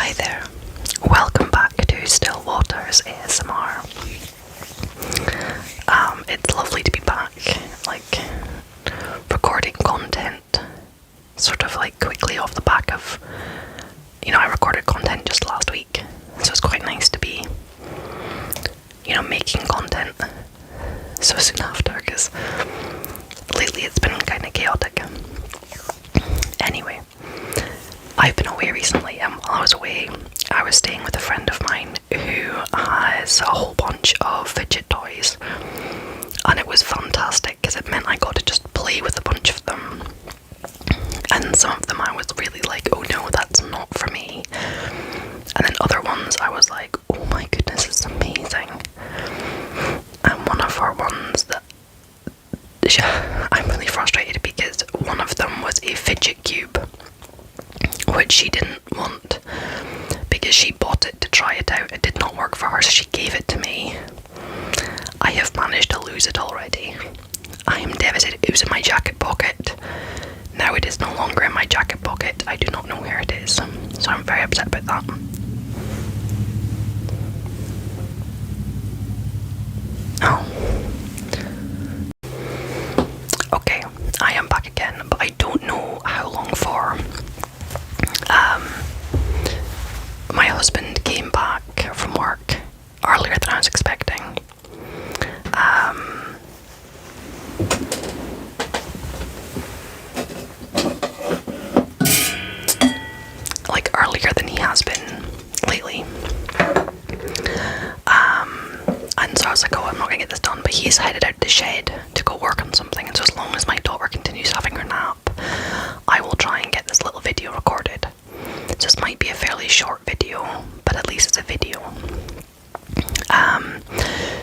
Hi there, welcome back to Still Waters ASMR. It's lovely to be back, recording content, sort of quickly off the back of, I recorded content just last week, so it's quite nice to be, making content so soon after, because lately it's been kind of chaotic. Anyway, I've been away recently, and while I was away, I was staying with a friend of mine who has a whole bunch of fidget toys, and it was fantastic because it meant I got to just play with a bunch of them, and some of them I was really like, oh no, that's not for me, and then other ones I was like, oh my goodness, it's amazing. And one of our ones that I'm really frustrated because one of them was a fidget cube, which she didn't want because she bought it to try it out. It did not work for her, so she gave it to me. I have managed to lose it already. I am devastated. It was in my jacket pocket. Now it is no longer in my jacket pocket. I do not know where it is, so I'm very upset about that. Oh. Okay, I am back again, but I don't know how long for. My husband came back from work earlier than I was expecting. Earlier than he has been lately. And so I was like, oh, I'm not gonna get this done, but he's headed out to the shed to go work on something, and so as long as my daughter continues having her nap, I will try and get this little video recorded. This might be a fairly short video, but at least it's a video.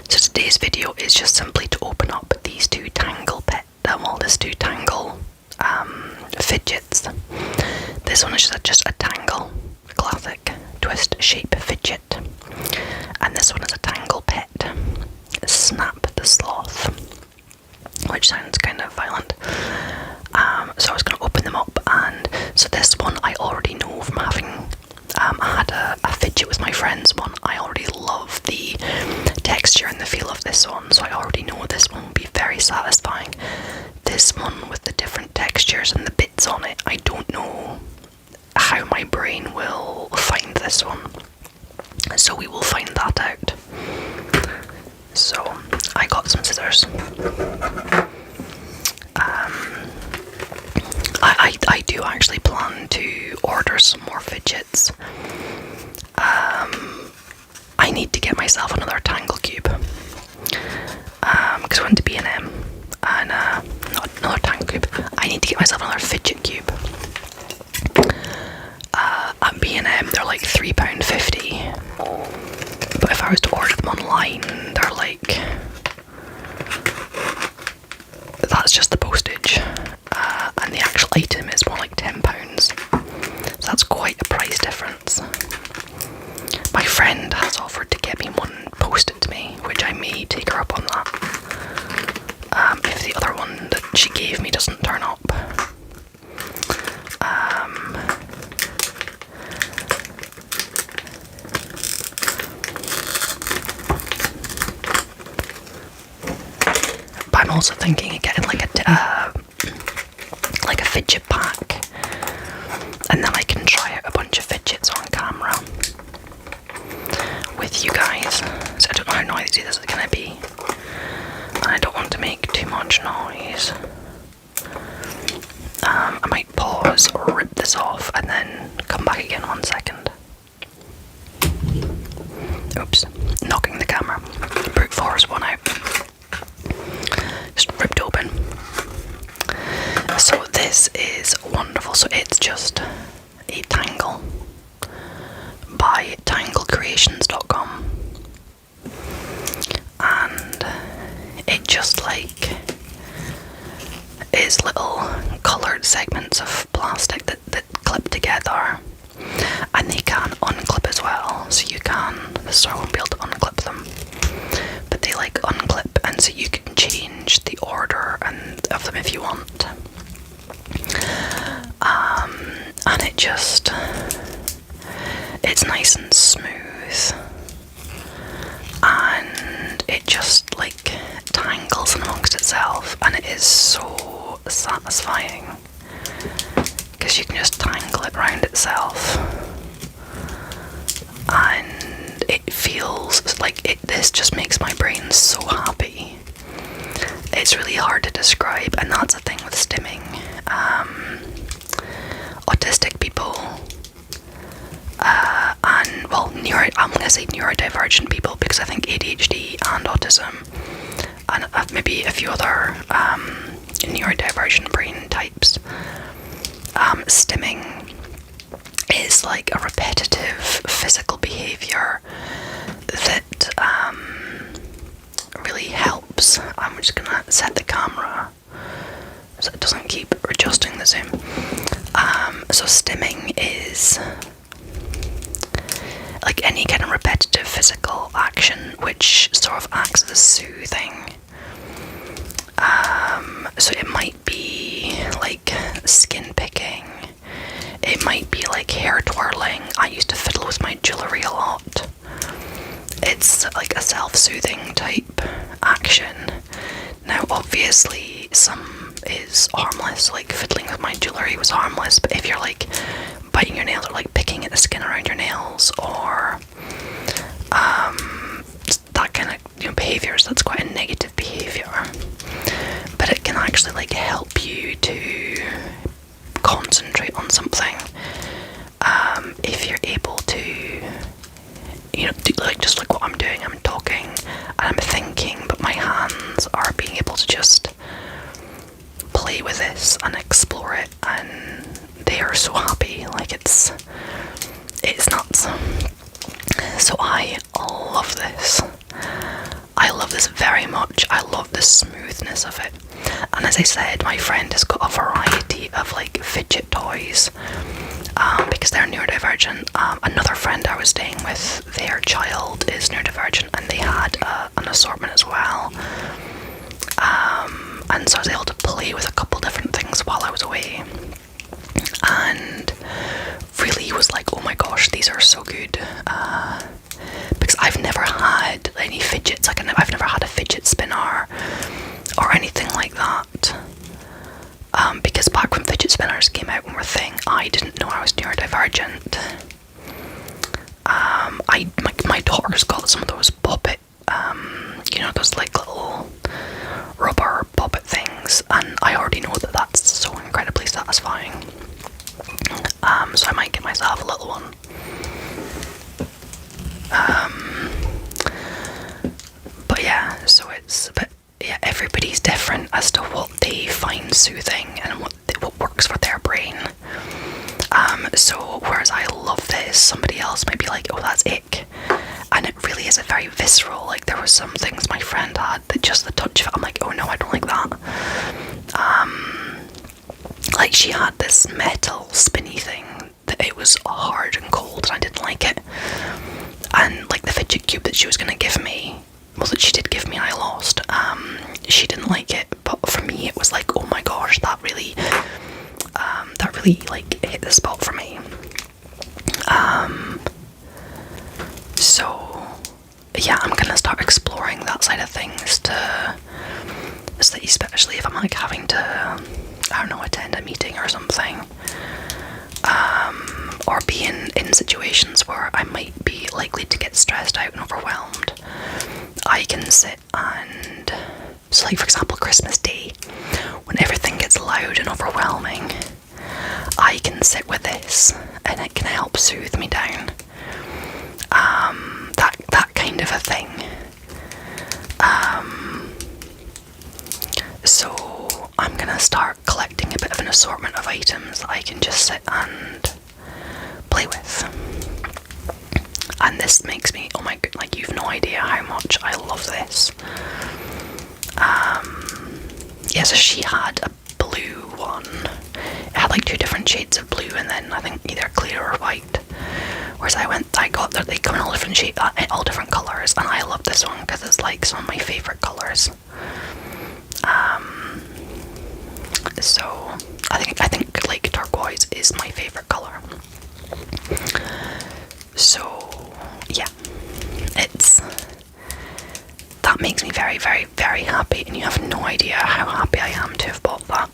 So today's video is just simply to open up these two Tangle fidgets. This one is just a Tangle classic twist shape fidget, and this one is a Tangle pet Snap the Sloth, which sounds kind of violent. So I was going to open them up, and so this one I already know from having had a fidget with my friend's one. I already love the texture and the feel of this one, so I already know this one will be very satisfying. This one with the different textures and the bits on it, I don't know how my brain will find this one, so we will find that out. So I got some scissors. I do actually plan to order some more fidgets. I need to get myself another Tangle cube, because I went to B&M, and not another Tangle cube. I need to get myself another fidget cube. At B&M they're like £3.50, but if I was to order them online, they're like, that's just the postage, and the actual item is more like £10, so that's quite a price difference. My friend has offered to get me one posted to me, which I may take her up on that, if the other one that she gave me doesn't turn up. But I'm also thinking of getting like a fidget pack, and then I can try out a bunch of fidgets on camera with you guys. So I don't know how noisy this is going to be, and I don't want to make too much noise. I might pause or rip this off and then come back again 1 second. Oops, knocking the camera. Brute force one out. Just ripped open. So this is wonderful. So it's just a Tangle by tanglecreations.com, and it just is little coloured segments of plastic that clip together, and they can unclip as well, so you can, the store won't be able to unclip them, but they unclip, and so you can change the order of them if you want. And it's nice and smooth, and it just like tangles in amongst itself, and it is so satisfying because you can just tangle it around itself, and it feels like this just makes my brain so happy. It's really hard to describe, and that's the thing with stimming. Autistic people, and well, I'm going to say neurodivergent people, because I think ADHD and autism, and maybe a few other neurodivergent brain types, stimming is like a repetitive physical behaviour that really helps. I'm just going to set the camera so it doesn't keep adjusting the zoom. So stimming is like any kind of repetitive physical action which sort of acts as soothing. So it might be like skin picking, it might be like hair twirling. I used to fiddle with my jewellery a lot. It's like a self-soothing type action. Now obviously some is harmless, like fiddling with my jewellery was harmless, but if you're like biting your nails or like picking at the skin around your nails, or that kind of behaviours, that's quite a negative behaviour. But it can actually like help you to concentrate on something, if you're able to, do like just like what I'm doing. I'm talking and I'm thinking, but my hands are being able to just play with this and explore it, and they are so happy. Like it's nuts. So I love this. I love this very much. I love the smoothness of it. And as I said, my friend has got a variety of like fidget toys, because they're neurodivergent. Another friend I was staying with, their child is neurodivergent, and they had an assortment as well. And so I was able to play with a couple different things while I was away, and really was like, oh my gosh, these are so good. Because I've never had any fidgets. Like I've never had a fidget spinner or anything like that. Because back when fidget spinners came out and were a thing, I didn't know I was neurodivergent. My daughter's got some of those poppet, those like little rubber poppet things, and I already know that that's so incredibly satisfying. So I might get myself a little one. But yeah, everybody's different as to what they find soothing and what works for their brain. So whereas I love this, somebody else might be like, oh, that's ick. And it really is a very visceral, like there were some things my friend had that just the touch of it, I'm like, oh no, I don't like that. Like she had this metal spinny thing that it was hard and cold, and I didn't like it. And like the fidget cube that she was gonna give me, well, that she did give me and I lost, she didn't like it, but for me it was like, oh my gosh, that really like hit the spot for me. So yeah, I'm gonna start exploring that side of things, especially if I'm like having to, I don't know, attend a meeting or something, or be in situations where I might be likely to get stressed out and overwhelmed. I can sit and, so like for example Christmas Day, when everything gets loud and overwhelming, I can sit with this and it can help soothe me down. That kind of a thing. So I'm gonna start collecting a bit of an assortment of items that I can just sit and play with. And this makes me, oh my god, like you've no idea how much I love this. Yeah, so she had a blue one. It had like 2 different shades of blue, and then I think either clear or white. Whereas I got that they come in all different shades, all different colours, and I love this one because it's like some of my favourite colours. So I think like turquoise is my favourite colour. So makes me very, very, very happy, and you have no idea how happy I am to have bought that.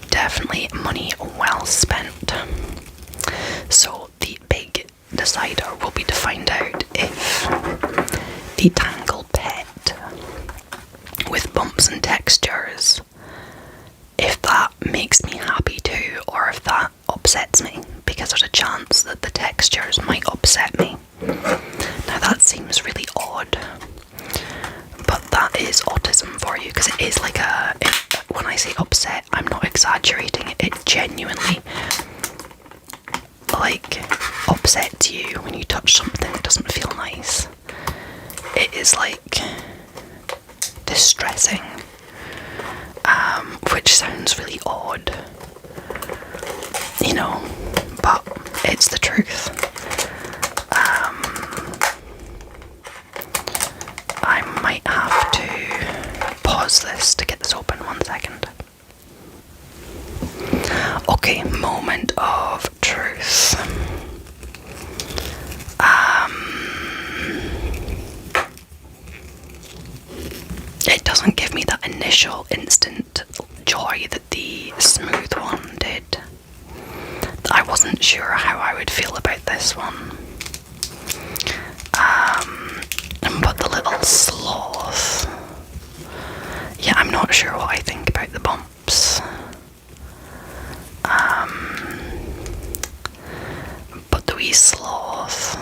Definitely money well spent. So the big decider will be to find out if the Tangle Pet with bumps and textures, if that makes me happy too, or if that upsets me, because there's a chance that the textures might upset me. Now that seems really odd, but that is autism for you, because it is like when I say upset, I'm not exaggerating, it genuinely like upsets you when you touch something that doesn't feel nice. It is like distressing, which sounds really odd, you know, but it's the truth. I might have to pause this to get this open. 1 second. Okay, moment of truth. It doesn't give me that initial instant joy that the smooth one did. I wasn't sure how I would feel about this one. But the little sloth, yeah, I'm not sure what I think about the bumps. But the wee sloth,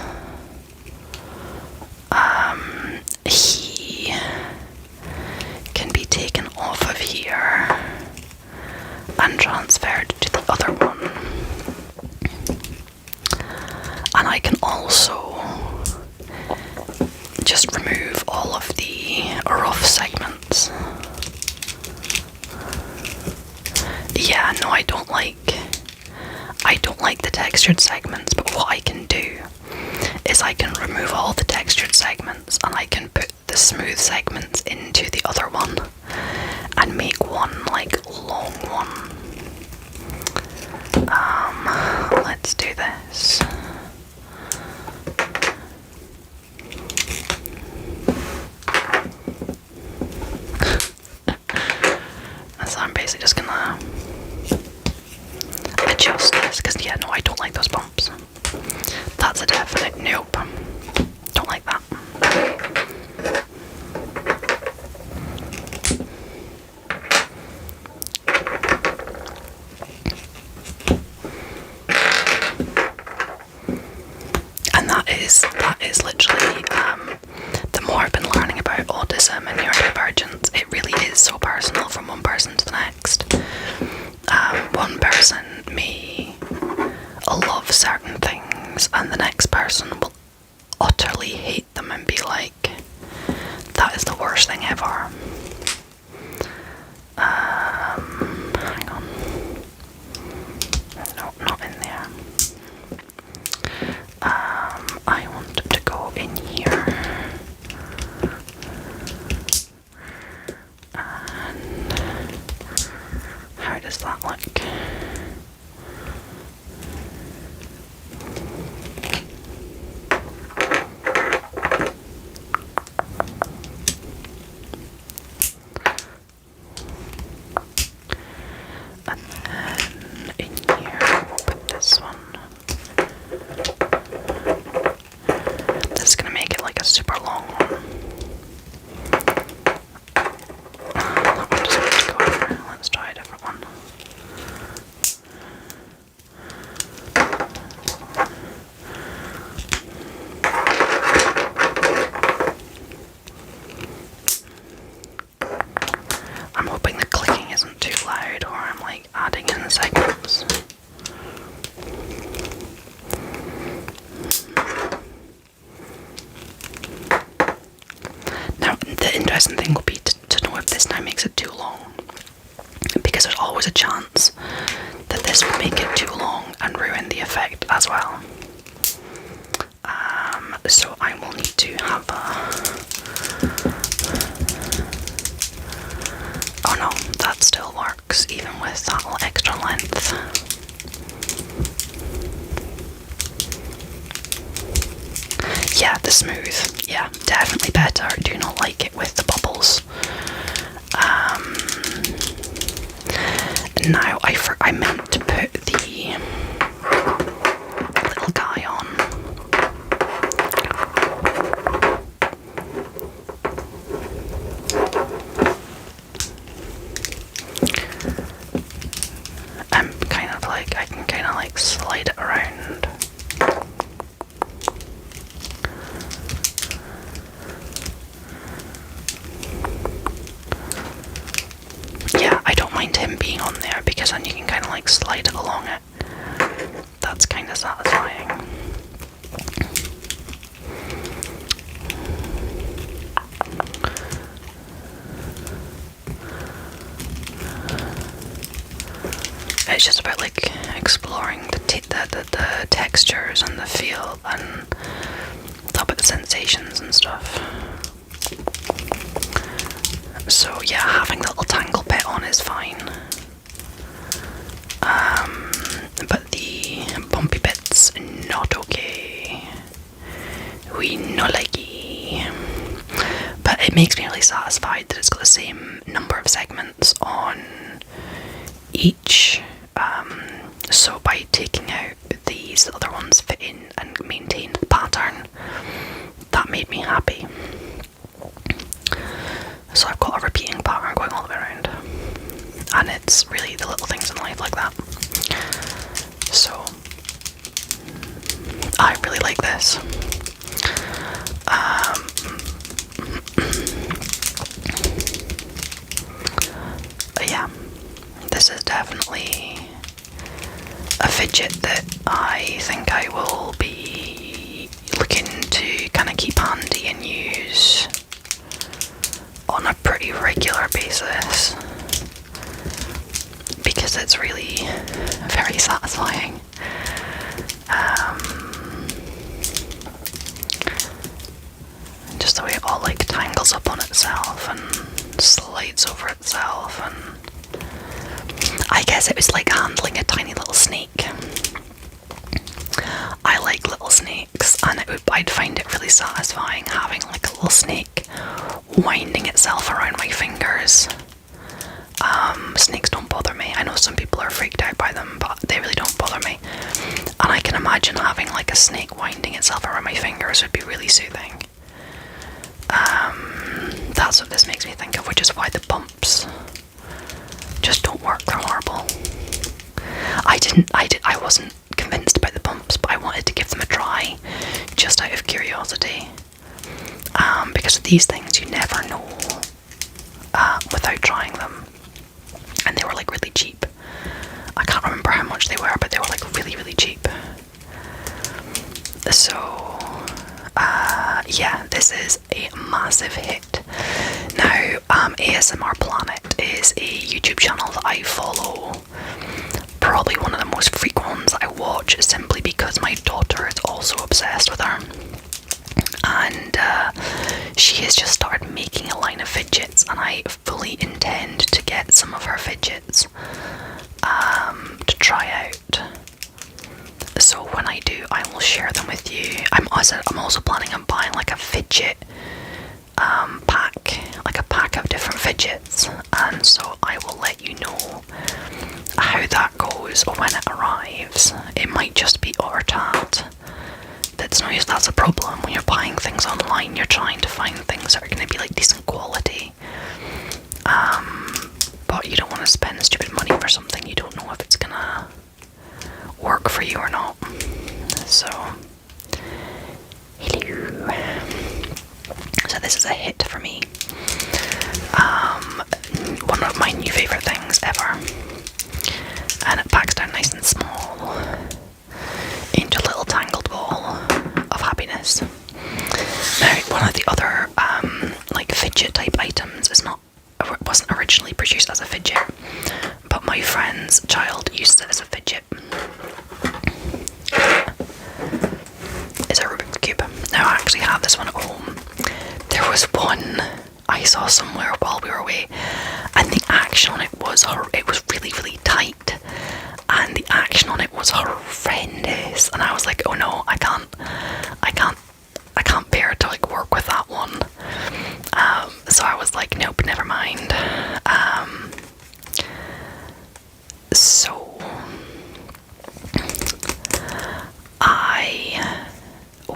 he can be taken off of here and transferred to the other one. And I can also just remove all of the rough segments. Yeah, no, I don't like the textured segments, but what I can do is I can remove all the textured segments and I can put the smooth segments into the other one and make one like long one. Let's do this. So I'm basically just gonna adjust this, because yeah, no, I don't like those bumps. That's a definite nope. Don't like that. And that is literally, the more I've been learning about autism and neurodivergence, it really is so personal from one person to the next. One person may love certain things and the next person will utterly hate them and be like, that is the worst thing ever. Hang on. No, not in there. I want to go in here. And how does that look? And then in here we'll put this one. This is going to make it like a super long one. That one doesn't have to go in there. Let's try a different one. I'm hoping the clicking isn't too loud, or I'm like adding in the segments. Now, the interesting thing will be to know if this now makes it too long, because there's always a chance that this will make it too long and ruin the effect as well. So I will need to have oh no, that still works even with that little extra length. Yeah, the smooth. Yeah, definitely better. Do not like it with the bubbles. Now I meant to put the little guy on. I'm kind of like, I can kind of like slide it around. Yeah, I don't mind him being on there because then you can kind of like slide it along it. That's kind of satisfying. It's just about like exploring the textures and the feel and about the sensations and stuff. So yeah, having the little tangle bit on is fine. But the bumpy bits, not okay. We no likey. But it makes me really satisfied that it's got the same number of segments on each. So by taking out these, the other ones fit in and maintain the pattern. That made me happy. So I've got a repeating pattern going all the way around. And it's really the little things in life like that. So I really like this. Yeah, this is definitely a fidget that I think I will be looking to kind of keep handy and use on a pretty regular basis because it's really very satisfying. Just the way it all like tangles up on itself and slides over itself, and I guess it was like handling a tiny little snake. I like little snakes, and I'd find it really satisfying having like a little snake winding itself around my fingers. Snakes don't bother me. I know some people are freaked out by them, but they really don't bother me. And I can imagine having like a snake winding itself around my fingers would be really soothing. That's what this makes me think of, which is why the bumps just don't work. They're horrible. I wasn't convinced by the bumps, but I wanted to give them a try just out of curiosity. Because with these things you never know without trying them. And they were like really cheap. I can't remember how much they were, but they were like really, really cheap. So yeah, this is a massive hit. Now, ASMR Planet is a YouTube channel that I follow. Probably one of the most frequent ones that I watch, simply because my daughter is also obsessed with her. And she has just started making a line of fidgets, and I fully intend to get some of her fidgets to try out. So when I do, I will share them with you. I'm also planning on buying like a fidget pack, like a pack of different fidgets, and so I will let you know how that goes when it arrives. It might just be Ortat. That's a problem when you're buying things online. You're trying to find things that are going to be like decent quality, but you don't want to spend stupid money for something you don't know if it's gonna work for you or not. So hello. So this is a hit for me. One of my new favourite things ever. And it packs down nice and small into a little tangled ball of happiness. Now, one of the other like fidget type items wasn't originally produced as a fidget, but my friend's child used it as a fidget. It's a Rubik's Cube. Now I actually have this one at home. There was one I saw somewhere while we were away, and the action on it was really, really tight, and the action on it was horrendous. And I was like, oh no, I can't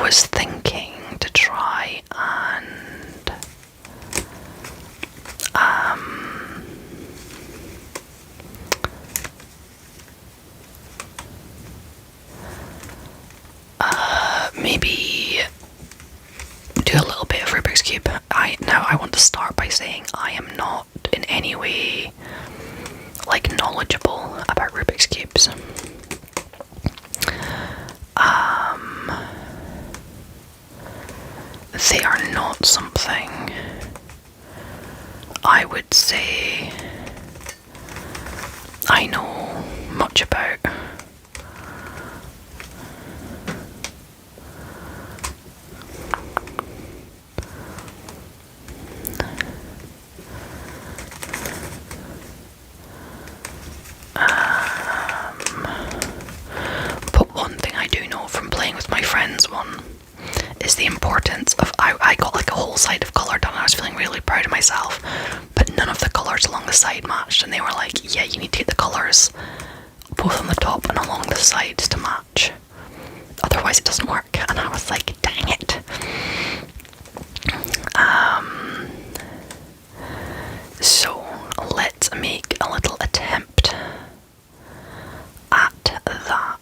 was thinking to try and maybe do a little bit of Rubik's Cube. I want to start by saying I am not in any way like knowledgeable about Rubik's Cubes. They are not something I would say I know much about. But one thing I do know from playing with my friends one is the importance of, I got like a whole side of colour done and I was feeling really proud of myself, but none of the colours along the side matched, and they were like, yeah, you need to get the colours both on the top and along the sides to match, otherwise it doesn't work. And I was like, dang it. So let's make a little attempt at that.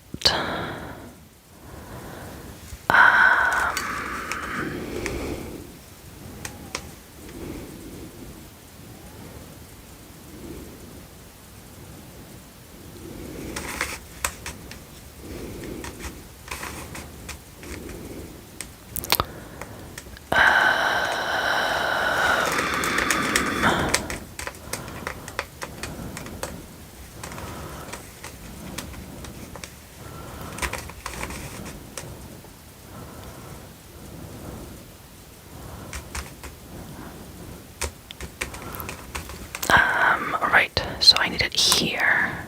Right, so I need it here.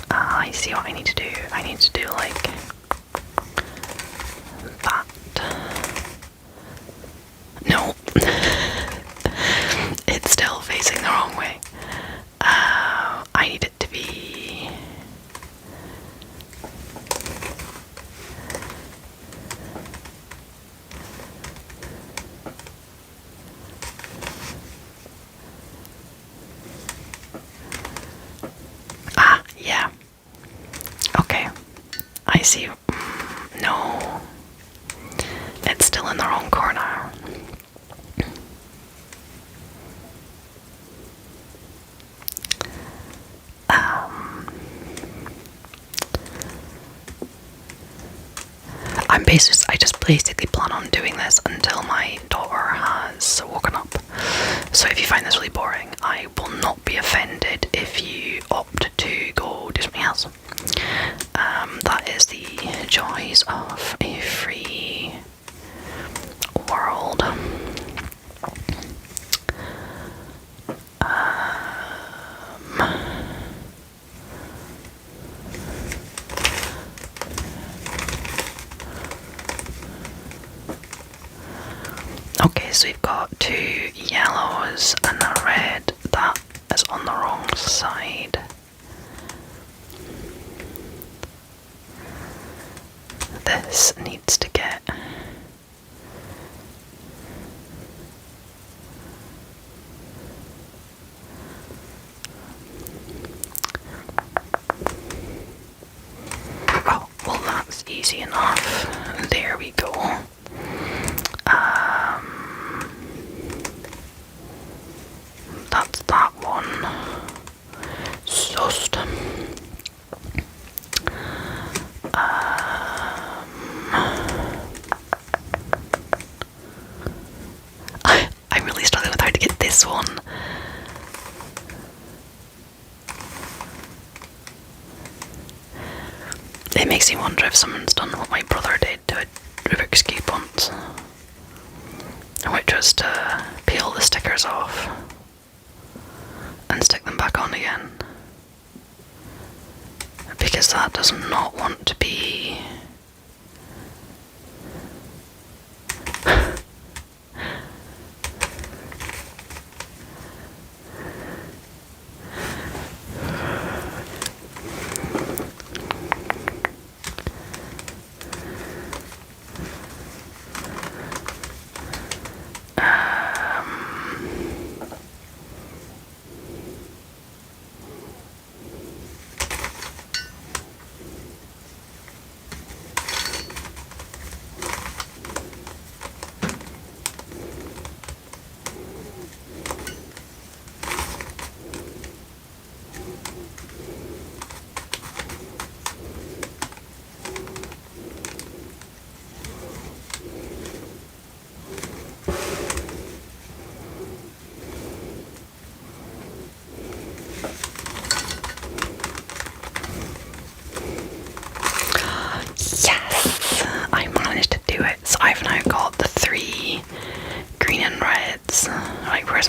I see what I need to do. I need to do like that. No. It's still facing the wrong way. I need it to be... yeah. Okay. I see. No. It's still in the wrong corner. I just basically plan on doing this until my daughter has woken up. So if you find this really boring, I will not be offended if you opt to go do something else. That is the joys of a free world. Okay, so we've got 2 yellows and a red. That is on the wrong side. This needs to get... Oh, well that's easy enough. There we go. That's that one. Just. I'm really struggling with how to get this one. It makes me wonder if someone's done what my brother did to a Rubik's Cube once, which was to peel the stickers off and stick them back on again, because that does not want to be...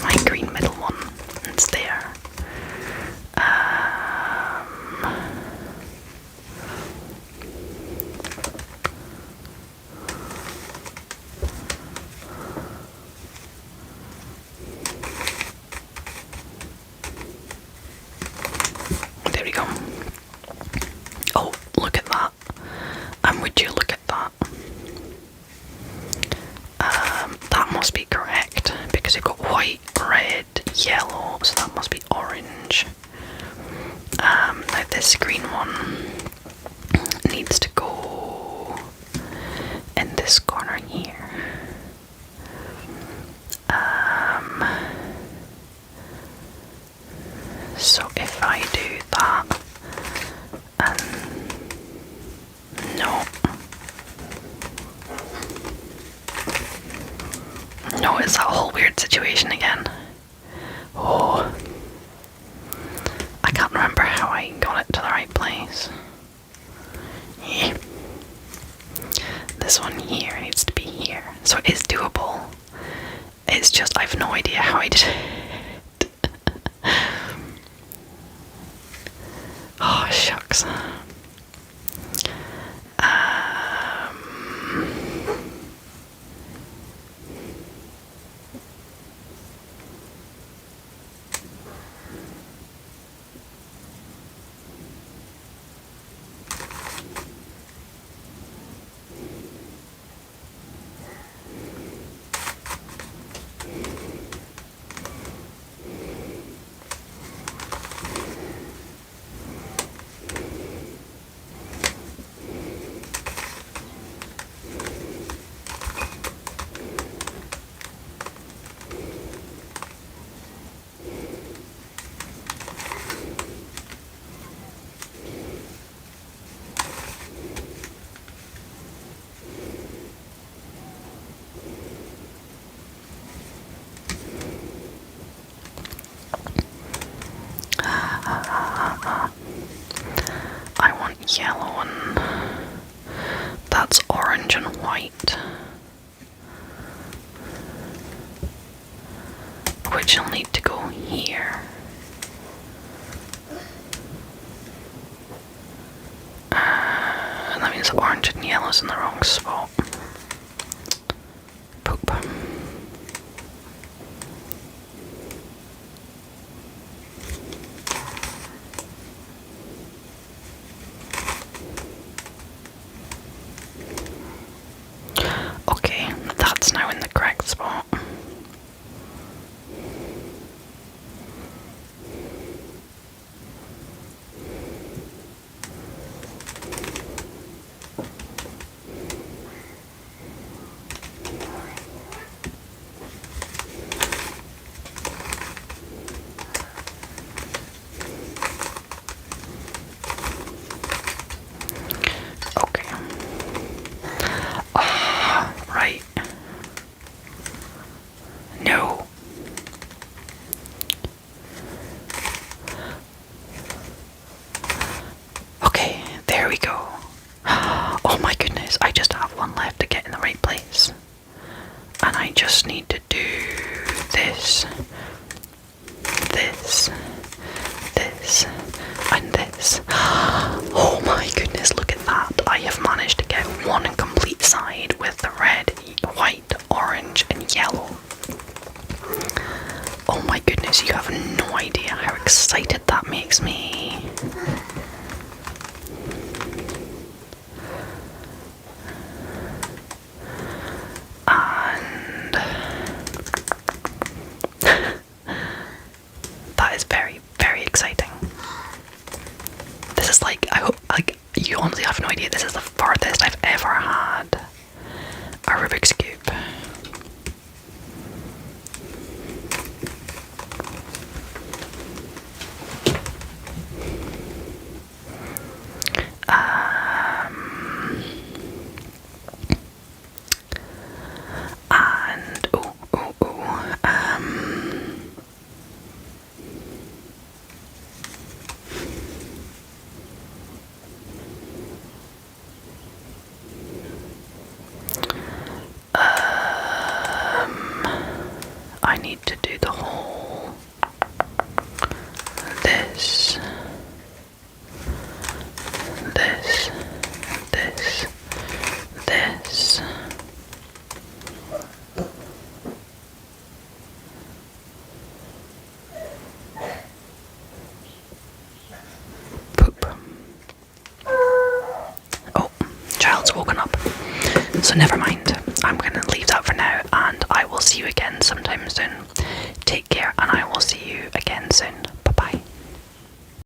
where's my green middle one? It's there. There we go. Oh, look at that. And would you look at that? That must be correct because you've got white, red, yellow, so that must be orange. Now this green one needs to go in this corner here. So if I do that, and no. No, it's that whole weird situation again. Oh. I can't remember how I got it to the right place. Yeah. This one here needs to be here. So it is doable. It's just I have no idea how I did it. Oh, shucks. I want yellow and that's orange and white, which will need to go here. And that means orange and yellow's in the wrong spot. Poop. Okay, that's now in the correct spot. Okay. Ah, right. No. Okay, there we go. Oh my goodness, I just have one left to get in the right place. And I just need to do this, this, this, and this. Oh my goodness, look at that. I have managed to get one complete side with the red, white, orange, and yellow. Oh my goodness, you have no idea how excited that makes me. And that is very, very exciting. This is like, I hope, like, you honestly have no idea, this is the farthest I've ever had a Rubik's Cube. need to do the whole this, this, this, this. Poop. Oh, child's woken up. So never mind. I'm going to leave that for now, and I will see you again sometime soon. Take care, and I will see you again soon.